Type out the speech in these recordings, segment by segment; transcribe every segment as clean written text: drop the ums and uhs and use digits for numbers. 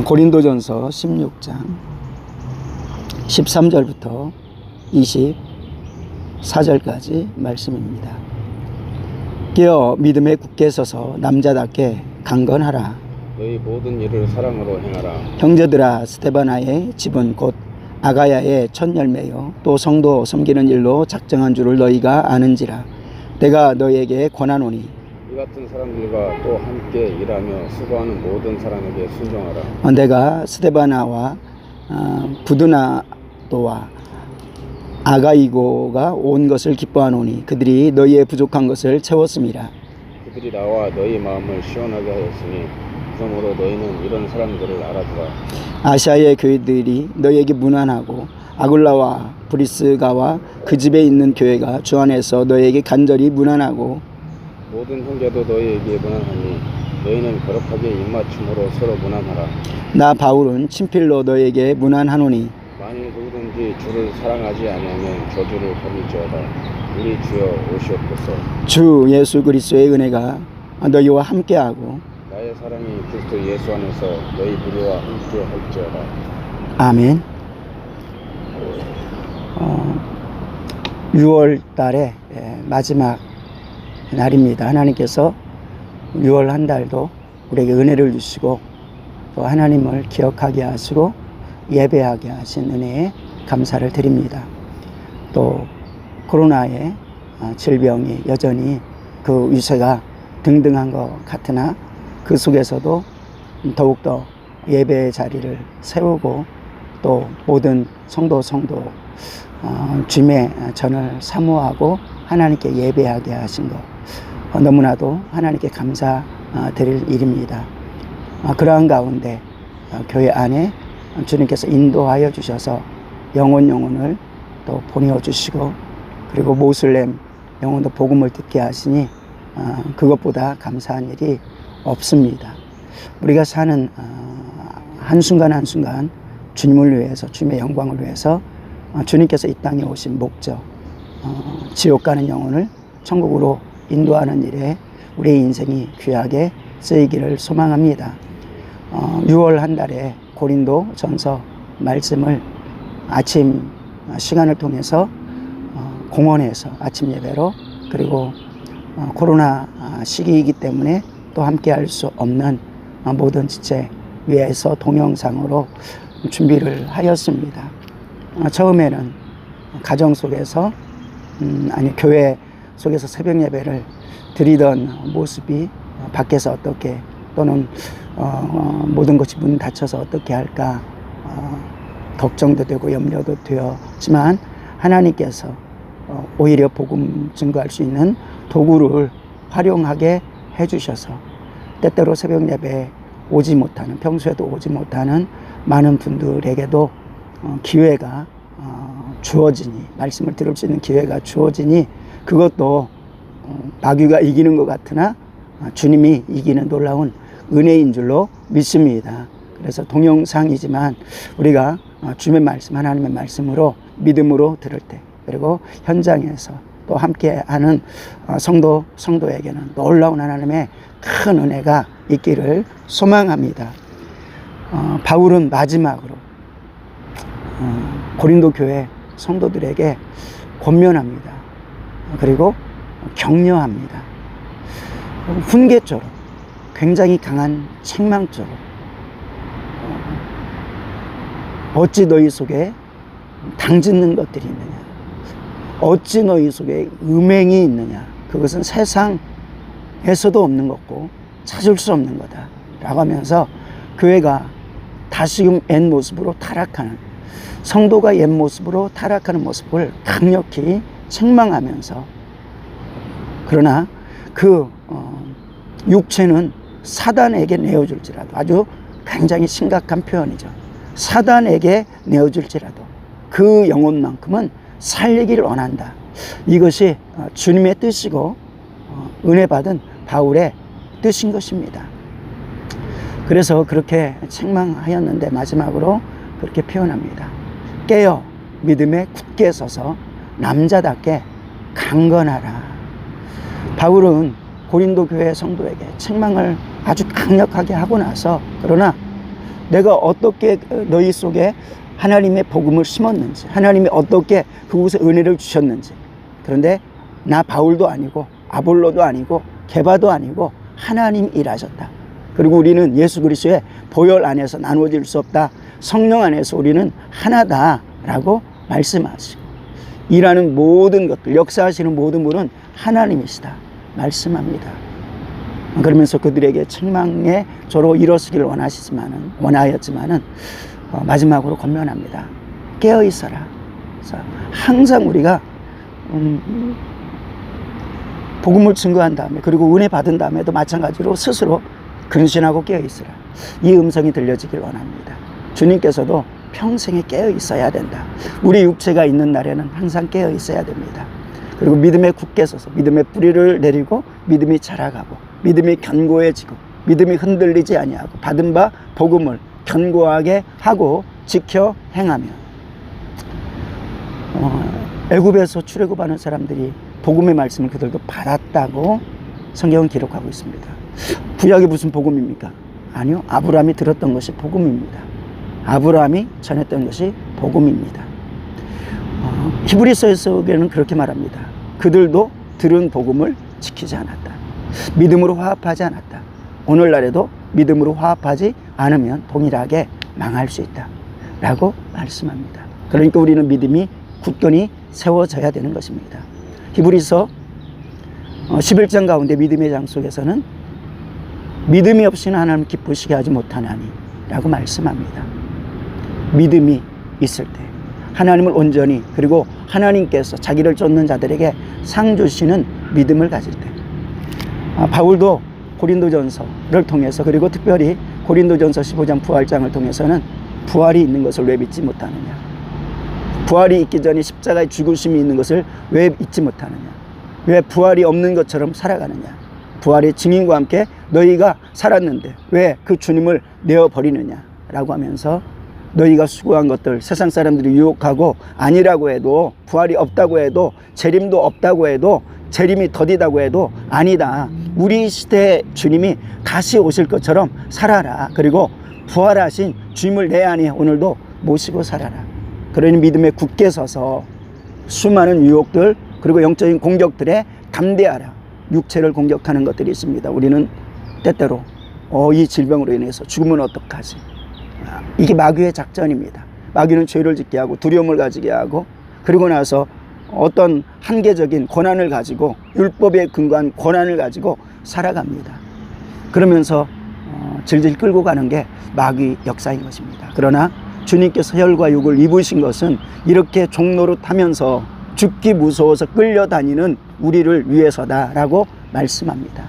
고린도전서 16장 13절부터 24절까지 말씀입니다. 깨어 믿음에 굳게 서서 남자답게 강건하라. 너희 모든 일을 사랑으로 행하라. 형제들아, 스데바나의 집은 곧 아가야의 첫 열매요 또 성도 섬기는 일로 작정한 줄을 너희가 아는지라. 내가 너희에게 권하노니 이 같은 사람들과 또 함께 일하며 수고하는 모든 사람에게 순종하라. 내가 스데바나와 부드나도와 아가이고가 온 것을 기뻐하노니 그들이 너희의 부족한 것을 채웠음이라. 그들이 나와 너희 마음을 시원하게 하였으니 그러므로 너희는 이런 사람들을 알아두라. 아시아의 교회들이 너희에게 무난하고 아굴라와 브리스가와 그 집에 있는 교회가 주 안에서 너희에게 간절히 무난하고 모든 형제도 너희에게 무난하니 너희는 거룩하게 입맞춤으로 서로 무난하라. 나 바울은 친필로 너희에게 무난하노니 만일 누구든지 주를 사랑하지 아니하면 저주를 받을지어다. 우리 주여 오시옵소서. 주 예수 그리스도의 은혜가 너희와 함께하고 나의 사랑이 그리스도 예수 안에서 너희 무리와 함께 할지어다. 아멘. 6월 달의 마지막 날입니다. 하나님께서 6월 한 달도 우리에게 은혜를 주시고 또 하나님을 기억하게 하시고 예배하게 하신 은혜에 감사를 드립니다. 또 코로나의 질병이 여전히 그 위세가 등등한 것 같으나 그 속에서도 더욱더 예배의 자리를 세우고 또 모든 성도 주님의 전을 사모하고 하나님께 예배하게 하신 것 너무나도 하나님께 감사드릴 일입니다. 그러한 가운데 교회 안에 주님께서 인도하여 주셔서 영혼을 또 보내주시고 그리고 모슬렘 영혼도 복음을 듣게 하시니 그것보다 감사한 일이 없습니다. 우리가 사는 한순간 한순간 주님을 위해서 주님의 영광을 위해서 주님께서 이 땅에 오신 목적 지옥 가는 영혼을 천국으로 인도하는 일에 우리의 인생이 귀하게 쓰이기를 소망합니다. 6월 한 달에 고린도 전서 말씀을 아침 시간을 통해서 공원에서 아침 예배로 그리고 코로나 시기이기 때문에 또 함께 할 수 없는 모든 지체 위에서 동영상으로 준비를 하였습니다. 처음에는 가정 속에서 교회 속에서 새벽 예배를 드리던 모습이 밖에서 어떻게 또는 모든 것이 문 닫혀서 어떻게 할까 걱정도 되고 염려도 되었지만 하나님께서 오히려 복음 증거할 수 있는 도구를 활용하게 해주셔서 때때로 새벽 예배에 오지 못하는 평소에도 오지 못하는 많은 분들에게도 기회가 주어지니 말씀을 들을 수 있는 기회가 주어지니 그것도 마귀가 이기는 것 같으나 주님이 이기는 놀라운 은혜인 줄로 믿습니다. 그래서 동영상이지만 우리가 주님의 말씀 하나님의 말씀으로 믿음으로 들을 때 그리고 현장에서 또 함께하는 성도에게는 놀라운 하나님의 큰 은혜가 있기를 소망합니다. 바울은 마지막으로 고린도 교회 성도들에게 권면합니다. 그리고 격려합니다. 훈계조로 굉장히 강한 책망조로 어찌 너희 속에 당짓는 것들이 있느냐 어찌 너희 속에 음행이 있느냐 그것은 세상에서도 없는 것고 찾을 수 없는 거다 라고 하면서 교회가 다시금 옛 모습으로 타락하는 성도가 옛 모습으로 타락하는 모습을 강력히 책망하면서 그러나 그 육체는 사단에게 내어줄지라도 아주 굉장히 심각한 표현이죠. 사단에게 내어줄지라도 그 영혼만큼은 살리기를 원한다. 이것이 주님의 뜻이고 은혜 받은 바울의 뜻인 것입니다. 그래서 그렇게 책망하였는데 마지막으로 그렇게 표현합니다. 깨어 믿음에 굳게 서서 남자답게 강건하라. 바울은 고린도 교회 성도에게 책망을 아주 강력하게 하고 나서 그러나 내가 어떻게 너희 속에 하나님의 복음을 심었는지, 하나님이 어떻게 그곳에 은혜를 주셨는지. 그런데 나 바울도 아니고 아볼로도 아니고 게바도 아니고 하나님 일하셨다. 그리고 우리는 예수 그리스도의 보혈 안에서 나누어질 수 없다. 성령 안에서 우리는 하나다라고 말씀하시고, 일하는 모든 것들, 역사하시는 모든 분은 하나님이시다 말씀합니다. 그러면서 그들에게 책망의 조로 일어서기를 원하였지만은 마지막으로 권면합니다. 깨어 있어라. 그래서 항상 우리가 복음을 증거한 다음에, 그리고 은혜 받은 다음에도 마찬가지로 스스로 근신하고 깨어 있으라. 이 음성이 들려지길 원합니다. 주님께서도 평생에 깨어 있어야 된다. 우리 육체가 있는 날에는 항상 깨어 있어야 됩니다. 그리고 믿음에 굳게 서서 믿음의 뿌리를 내리고 믿음이 자라가고 믿음이 견고해지고 믿음이 흔들리지 아니하고 받은 바 복음을 견고하게 하고 지켜 행하며, 애굽에서 출애굽하는 사람들이 복음의 말씀을 그들도 받았다고 성경은 기록하고 있습니다. 구약이 무슨 복음입니까? 아니요, 아브라함이 들었던 것이 복음입니다. 아브라함이 전했던 것이 복음입니다. 히브리서 속에는 그렇게 말합니다. 그들도 들은 복음을 지키지 않았다. 믿음으로 화합하지 않았다. 오늘날에도 믿음으로 화합하지 않으면 동일하게 망할 수 있다 라고 말씀합니다. 그러니까 우리는 믿음이 굳건히 세워져야 되는 것입니다. 히브리서 11장 가운데 믿음의 장 속에서는 믿음이 없이는 하나님 기쁘시게 하지 못하나니 라고 말씀합니다. 믿음이 있을 때 하나님을 온전히, 그리고 하나님께서 자기를 쫓는 자들에게 상 주시는 믿음을 가질 때, 바울도 고린도전서를 통해서, 그리고 특별히 고린도전서 15장 부활장을 통해서는 부활이 있는 것을 왜 믿지 못하느냐, 부활이 있기 전에 십자가의 죽으심이 있는 것을 왜 잊지 못하느냐, 왜 부활이 없는 것처럼 살아가느냐, 부활의 증인과 함께 너희가 살았는데 왜 그 주님을 내어버리느냐 라고 하면서, 너희가 수고한 것들 세상 사람들이 유혹하고 아니라고 해도, 부활이 없다고 해도, 재림도 없다고 해도, 재림이 더디다고 해도 아니다. 우리 시대의 주님이 다시 오실 것처럼 살아라. 그리고 부활하신 주님을 내 안에 오늘도 모시고 살아라. 그러니 믿음에 굳게 서서 수많은 유혹들, 그리고 영적인 공격들에 담대하라. 육체를 공격하는 것들이 있습니다. 우리는 때때로 이 질병으로 인해서 죽으면 어떡하지? 이게 마귀의 작전입니다. 마귀는 죄를 짓게 하고 두려움을 가지게 하고, 그리고 나서 어떤 한계적인 권한을 가지고, 율법에 근거한 권한을 가지고 살아갑니다. 그러면서 질질 끌고 가는 게 마귀 역사인 것입니다. 그러나 주님께서 혈과 육을 입으신 것은 이렇게 종노릇하면서 죽기 무서워서 끌려다니는 우리를 위해서다라고 말씀합니다.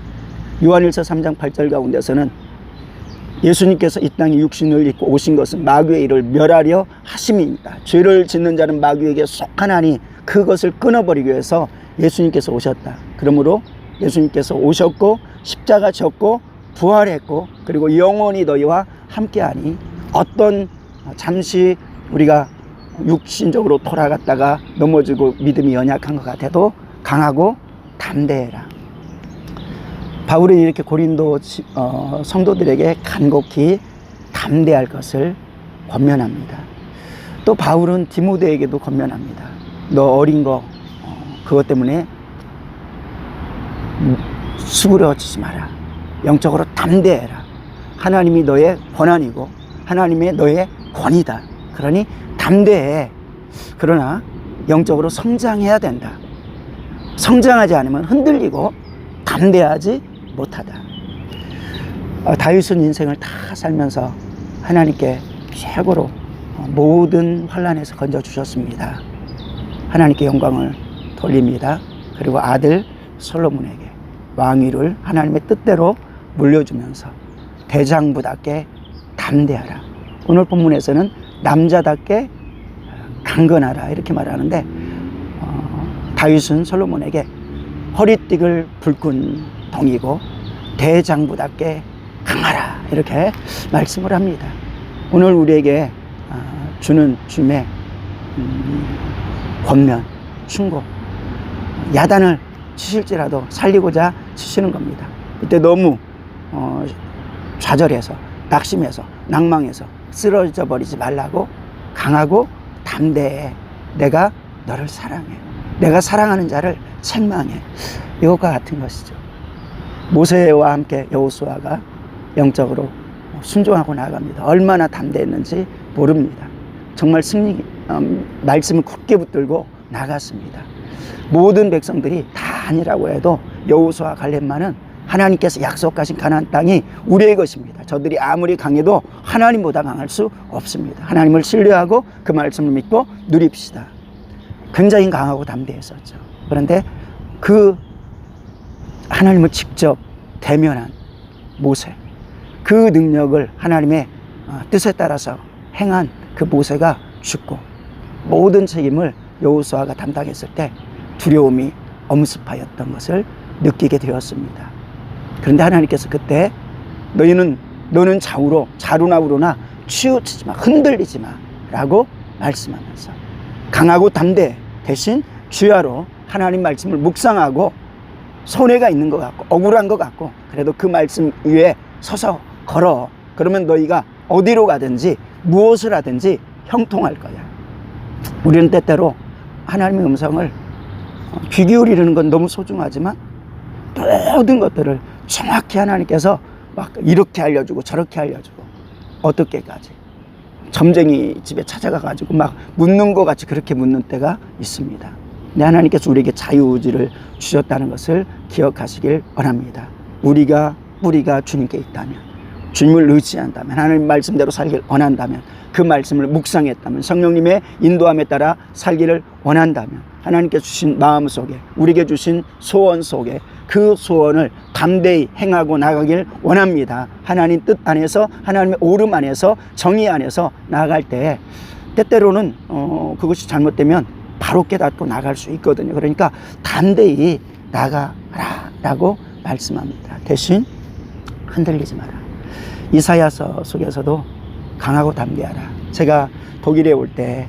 요한일서 3장 8절 가운데서는 예수님께서 이 땅에 육신을 입고 오신 것은 마귀의 일을 멸하려 하심입니다. 죄를 짓는 자는 마귀에게 속하나니 그것을 끊어버리기 위해서 예수님께서 오셨다. 그러므로 예수님께서 오셨고 십자가 졌고 부활했고, 그리고 영원히 너희와 함께하니, 어떤 잠시 우리가 육신적으로 돌아갔다가 넘어지고 믿음이 연약한 것 같아도 강하고 담대해라. 바울은 이렇게 고린도 성도들에게 간곡히 담대할 것을 권면합니다. 또 바울은 디모데에게도 권면합니다. 너 어린 거 그것 때문에 수그러지지 마라. 영적으로 담대해라. 하나님이 너의 권한이고 하나님의 너의 권이다. 그러니 담대해. 그러나 영적으로 성장해야 된다. 성장하지 않으면 흔들리고 담대하지 못하다. 다윗은 인생을 다 살면서 하나님께 최고로 모든 환난에서 건져주셨습니다. 하나님께 영광을 돌립니다. 그리고 아들 솔로몬에게 왕위를 하나님의 뜻대로 물려주면서 대장부답게 담대하라. 오늘 본문에서는 남자답게 강건하라 이렇게 말하는데, 다윗은 솔로몬에게 허리띠를 불끈 동이고 대장부답게 강하라 이렇게 말씀을 합니다. 오늘 우리에게 주는 주님의 권면, 충고, 야단을 치실지라도 살리고자 치시는 겁니다. 이때 너무 좌절해서 낙심해서 낭망해서 쓰러져 버리지 말라고. 강하고 담대해. 내가 너를 사랑해. 내가 사랑하는 자를 책망해. 이것과 같은 것이죠. 모세와 함께 여호수아가 영적으로 순종하고 나아갑니다. 얼마나 담대했는지 모릅니다. 정말 말씀을 굳게 붙들고 나갔습니다. 모든 백성들이 다 아니라고 해도 여호수아 갈렙만은 하나님께서 약속하신 가나안 땅이 우리의 것입니다. 저들이 아무리 강해도 하나님보다 강할 수 없습니다. 하나님을 신뢰하고 그 말씀을 믿고 누립시다. 굉장히 강하고 담대했었죠. 그런데 그 하나님을 직접 대면한 모세, 그 능력을 하나님의 뜻에 따라서 행한 그 모세가 죽고 모든 책임을 여호수아가 담당했을 때 두려움이 엄습하였던 것을 느끼게 되었습니다. 그런데 하나님께서 그때 너는 좌우나 우로나 치우치지 마, 흔들리지 마 라고 말씀하면서 강하고 담대 대신 주야로 하나님 말씀을 묵상하고 손해가 있는 것 같고 억울한 것 같고 그래도 그 말씀 위에 서서 걸어. 그러면 너희가 어디로 가든지 무엇을 하든지 형통할 거야. 우리는 때때로 하나님의 음성을 귀 기울이는 건 너무 소중하지만 모든 것들을 정확히 하나님께서 막 이렇게 알려주고 저렇게 알려주고 어떻게까지 점쟁이 집에 찾아가가지고 막 묻는 것 같이 그렇게 묻는 때가 있습니다. 근데 하나님께서 우리에게 자유의지를 주셨다는 것을 기억하시길 원합니다. 우리가 주님께 있다면, 주님을 의지한다면, 하나님 말씀대로 살길 원한다면, 그 말씀을 묵상했다면, 성령님의 인도함에 따라 살기를 원한다면 하나님께 주신 마음 속에, 우리에게 주신 소원 속에 그 소원을 담대히 행하고 나가길 원합니다. 하나님 뜻 안에서, 하나님의 오름 안에서, 정의 안에서 나아갈 때 때때로는 그것이 잘못되면 바로 깨닫고 나갈 수 있거든요. 그러니까 담대히 나가라 라고 말씀합니다. 대신 흔들리지 마라. 이사야서 속에서도 강하고 담대하라. 제가 독일에 올 때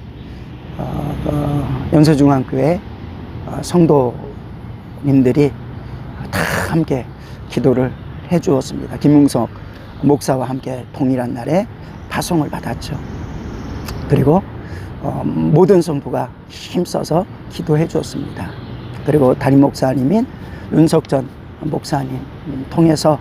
연세중앙교회 성도님들이 다 함께 기도를 해 주었습니다. 김웅석 목사와 함께 동일한 날에 파송을 받았죠. 그리고 모든 성도가 힘써서 기도해 주었습니다. 그리고 담임 목사님인 윤석전 목사님 통해서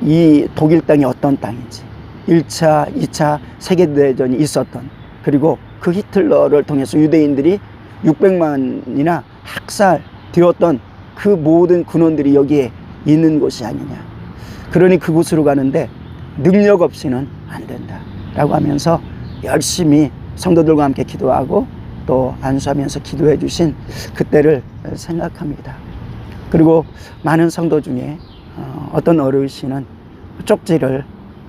이 독일 땅이 어떤 땅인지, 1차, 2차 세계대전이 있었던, 그리고 그 히틀러를 통해서 유대인들이 600만이나 학살되었던 그 모든 근원들이 여기에 있는 곳이 아니냐. 그러니 그곳으로 가는데 능력 없이는 안 된다 라고 하면서 열심히 성도들과 함께 기도하고 또 안수하면서 기도해 주신 그때를 생각합니다. 그리고 많은 성도 중에 어떤 어르신은 쪽지를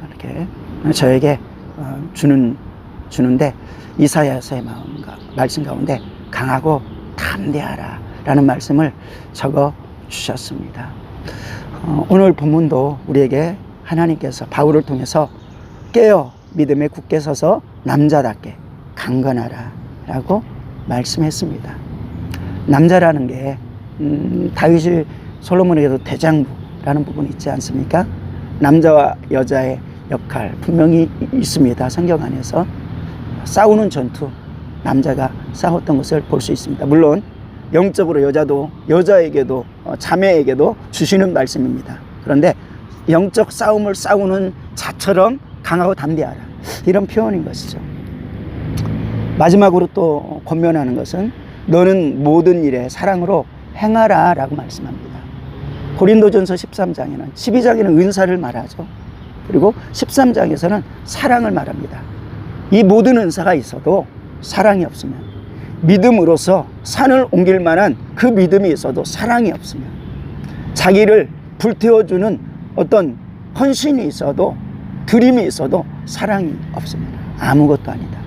이렇게 저에게 주는데 이사야서의 말씀 가운데 강하고 담대하라 라는 말씀을 적어 주셨습니다. 오늘 본문도 우리에게 하나님께서 바울을 통해서 깨어 믿음에 굳게 서서 남자답게 강건하라 라고 말씀했습니다. 남자라는 게 다윗이 솔로몬에게도 대장부라는 부분이 있지 않습니까? 남자와 여자의 역할 분명히 있습니다. 성경 안에서 싸우는 전투, 남자가 싸웠던 것을 볼 수 있습니다. 물론 영적으로 여자에게도 자매에게도 주시는 말씀입니다. 그런데 영적 싸움을 싸우는 자처럼 강하고 담대하라, 이런 표현인 것이죠. 마지막으로 또 권면하는 것은 너는 모든 일에 사랑으로 행하라 라고 말씀합니다. 고린도전서 13장에는 12장에는 은사를 말하죠. 그리고 13장에서는 사랑을 말합니다. 이 모든 은사가 있어도 사랑이 없으면, 믿음으로서 산을 옮길 만한 그 믿음이 있어도 사랑이 없으면, 자기를 불태워주는 어떤 헌신이 있어도, 드림이 있어도 사랑이 없으면 아무것도 아니다.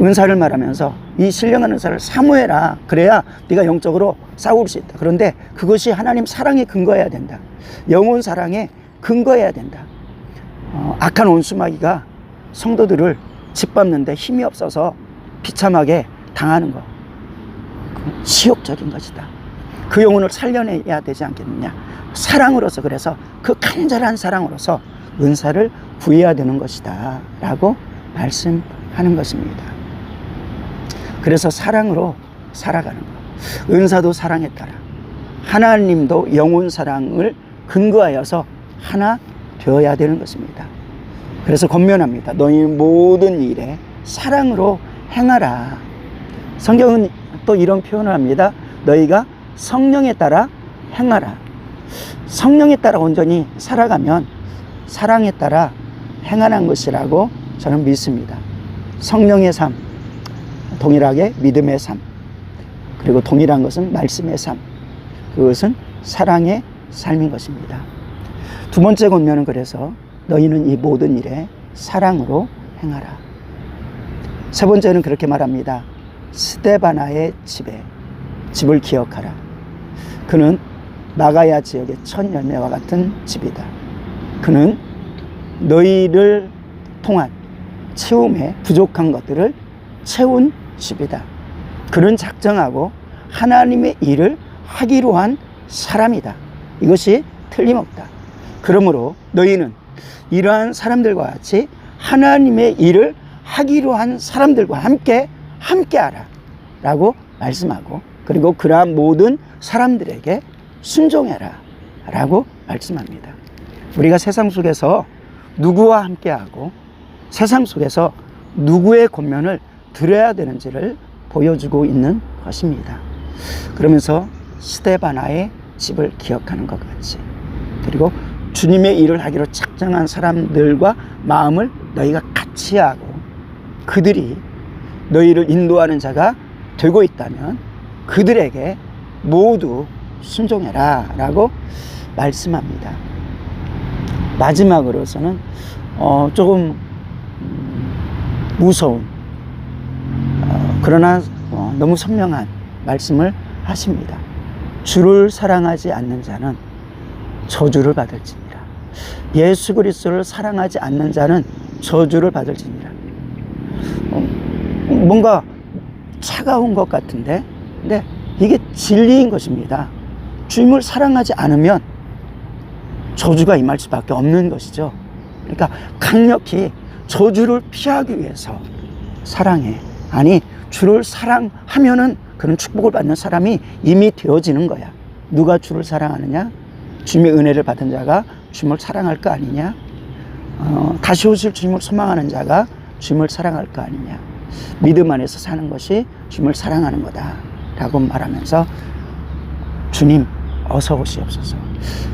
은사를 말하면서 이 신령한 은사를 사모해라. 그래야 네가 영적으로 싸울 수 있다. 그런데 그것이 하나님 사랑에 근거해야 된다. 영혼 사랑에 근거해야 된다. 악한 원수마귀가 성도들을 짓밟는데 힘이 없어서 비참하게 당하는 것, 치욕적인 것이다. 그 영혼을 살려내야 되지 않겠느냐. 사랑으로서, 그래서 그 간절한 사랑으로서 은사를 구해야 되는 것이다 라고 말씀하는 것입니다. 그래서 사랑으로 살아가는 것. 은사도 사랑에 따라, 하나님도 영혼 사랑을 근거하여서 하나 되어야 되는 것입니다. 그래서 권면합니다. 너희 모든 일에 사랑으로 행하라. 성경은 또 이런 표현을 합니다. 너희가 성령에 따라 행하라. 성령에 따라 온전히 살아가면 사랑에 따라 행하는 것이라고 저는 믿습니다. 성령의 삶, 동일하게 믿음의 삶, 그리고 동일한 것은 말씀의 삶, 그것은 사랑의 삶인 것입니다. 두 번째 권면은 그래서 너희는 이 모든 일에 사랑으로 행하라. 세 번째는 그렇게 말합니다. 스데바나의 집을 기억하라. 그는 나가야 지역의 첫 열매와 같은 집이다. 그는 너희를 통한 채움에 부족한 것들을 채운 집이다. 그는 작정하고 하나님의 일을 하기로 한 사람이다. 이것이 틀림없다. 그러므로 너희는 이러한 사람들과 같이 하나님의 일을 하기로 한 사람들과 함께 하라 라고 말씀하고, 그리고 그러한 모든 사람들에게 순종해라 라고 말씀합니다. 우리가 세상 속에서 누구와 함께하고 세상 속에서 누구의 권면을 들어야 되는지를 보여주고 있는 것입니다. 그러면서 스데바나의 집을 기억하는 것 같이, 그리고 주님의 일을 하기로 작정한 사람들과 마음을 너희가 같이 하고 그들이 너희를 인도하는 자가 되고 있다면 그들에게 모두 순종해라 라고 말씀합니다. 마지막으로서는 조금 무서운 그러나 너무 선명한 말씀을 하십니다. 주를 사랑하지 않는 자는 저주를 받을지니라. 예수 그리스도를 사랑하지 않는 자는 저주를 받을지니라. 뭔가 차가운 것 같은데, 근데 이게 진리인 것입니다. 주님을 사랑하지 않으면 저주가 임할 수밖에 없는 것이죠. 그러니까 강력히 저주를 피하기 위해서 사랑해. 아니, 주를 사랑하면은 그런 축복을 받는 사람이 이미 되어지는 거야. 누가 주를 사랑하느냐? 주님의 은혜를 받은 자가 주님을 사랑할 거 아니냐? 다시 오실 주님을 소망하는 자가 주님을 사랑할 거 아니냐? 믿음 안에서 사는 것이 주님을 사랑하는 거다 라고 말하면서 주님 어서 오시옵소서.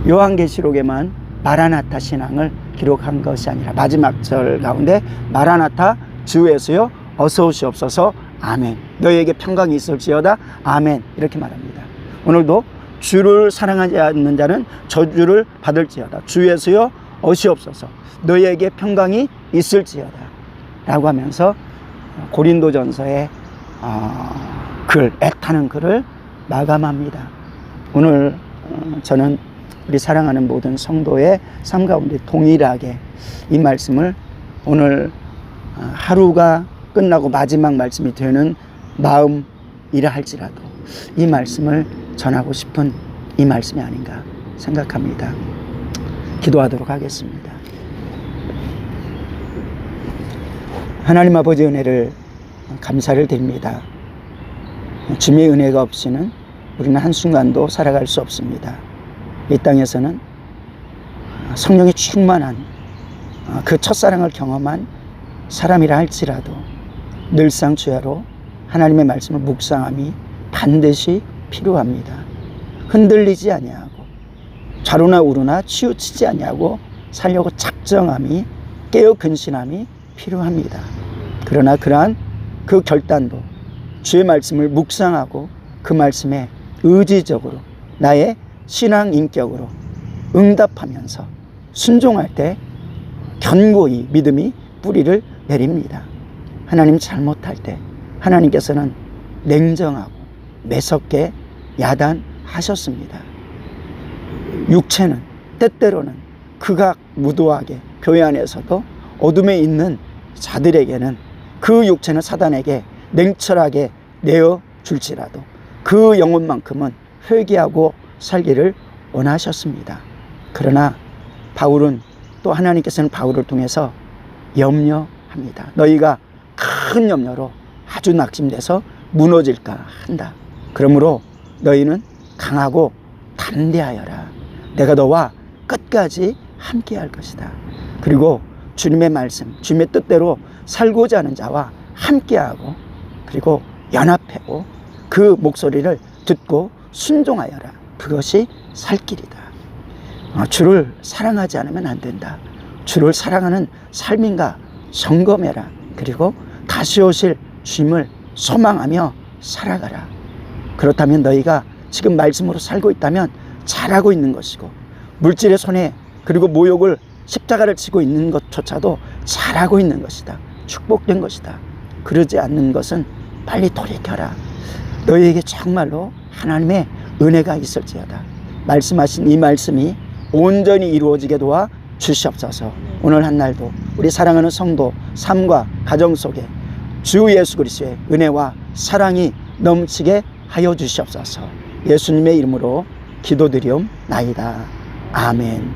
요한계시록에만 마라나타 신앙을 기록한 것이 아니라 마지막 절 가운데 마라나타 주 예수여 어서 오시옵소서 아멘, 너희에게 평강이 있을지어다 아멘, 이렇게 말합니다. 오늘도 주를 사랑하지 않는 자는 저주를 받을지어다, 주 예수여 오시옵소서, 너희에게 평강이 있을지어다 라고 하면서 고린도전서의 애타는 글을 마감합니다. 오늘 저는 우리 사랑하는 모든 성도의 삶 가운데 동일하게 이 말씀을 오늘 하루가 끝나고 마지막 말씀이 되는 마음이라 할지라도 이 말씀을 전하고 싶은 이 말씀이 아닌가 생각합니다. 기도하도록 하겠습니다. 하나님 아버지 은혜를 감사를 드립니다. 주님의 은혜가 없이는 우리는 한순간도 살아갈 수 없습니다. 이 땅에서는 성령이 충만한 그 첫사랑을 경험한 사람이라 할지라도 늘상 주야로 하나님의 말씀을 묵상함이 반드시 필요합니다. 흔들리지 아니하고 좌로나 우로나 치우치지 아니하고 살려고 작정함이, 깨어 근신함이 필요합니다. 그러나 그러한 그 결단도 주의 말씀을 묵상하고 그 말씀에 의지적으로 나의 신앙 인격으로 응답하면서 순종할 때 견고히 믿음이 뿌리를 내립니다. 하나님 잘못할 때 하나님께서는 냉정하고 매섭게 야단하셨습니다. 육체는 때때로는 극악무도하게 교회 안에서도 어둠에 있는 자들에게는 그 육체는 사단에게 냉철하게 내어줄지라도 그 영혼만큼은 회개하고 살기를 원하셨습니다. 그러나 바울은 또 하나님께서는 바울을 통해서 염려합니다. 너희가 큰 염려로 아주 낙심돼서 무너질까 한다. 그러므로 너희는 강하고 담대하여라. 내가 너와 끝까지 함께 할 것이다. 그리고 주님의 말씀, 주님의 뜻대로 살고자 하는 자와 함께하고 그리고 연합하고 그 목소리를 듣고 순종하여라. 그것이 살 길이다. 주를 사랑하지 않으면 안 된다. 주를 사랑하는 삶인가 점검해라. 그리고 다시 오실 주님을 소망하며 살아가라. 그렇다면 너희가 지금 말씀으로 살고 있다면 잘하고 있는 것이고, 물질의 손해 그리고 모욕을 십자가를 치고 있는 것조차도 잘하고 있는 것이다. 축복된 것이다. 그러지 않는 것은 빨리 돌이켜라. 너희에게 정말로 하나님의 은혜가 있을지어다. 말씀하신 이 말씀이 온전히 이루어지게 도와 주시옵소서. 오늘 한 날도 우리 사랑하는 성도 삶과 가정 속에 주 예수 그리스도의 은혜와 사랑이 넘치게 하여 주시옵소서. 예수님의 이름으로 기도드리옵나이다. 아멘.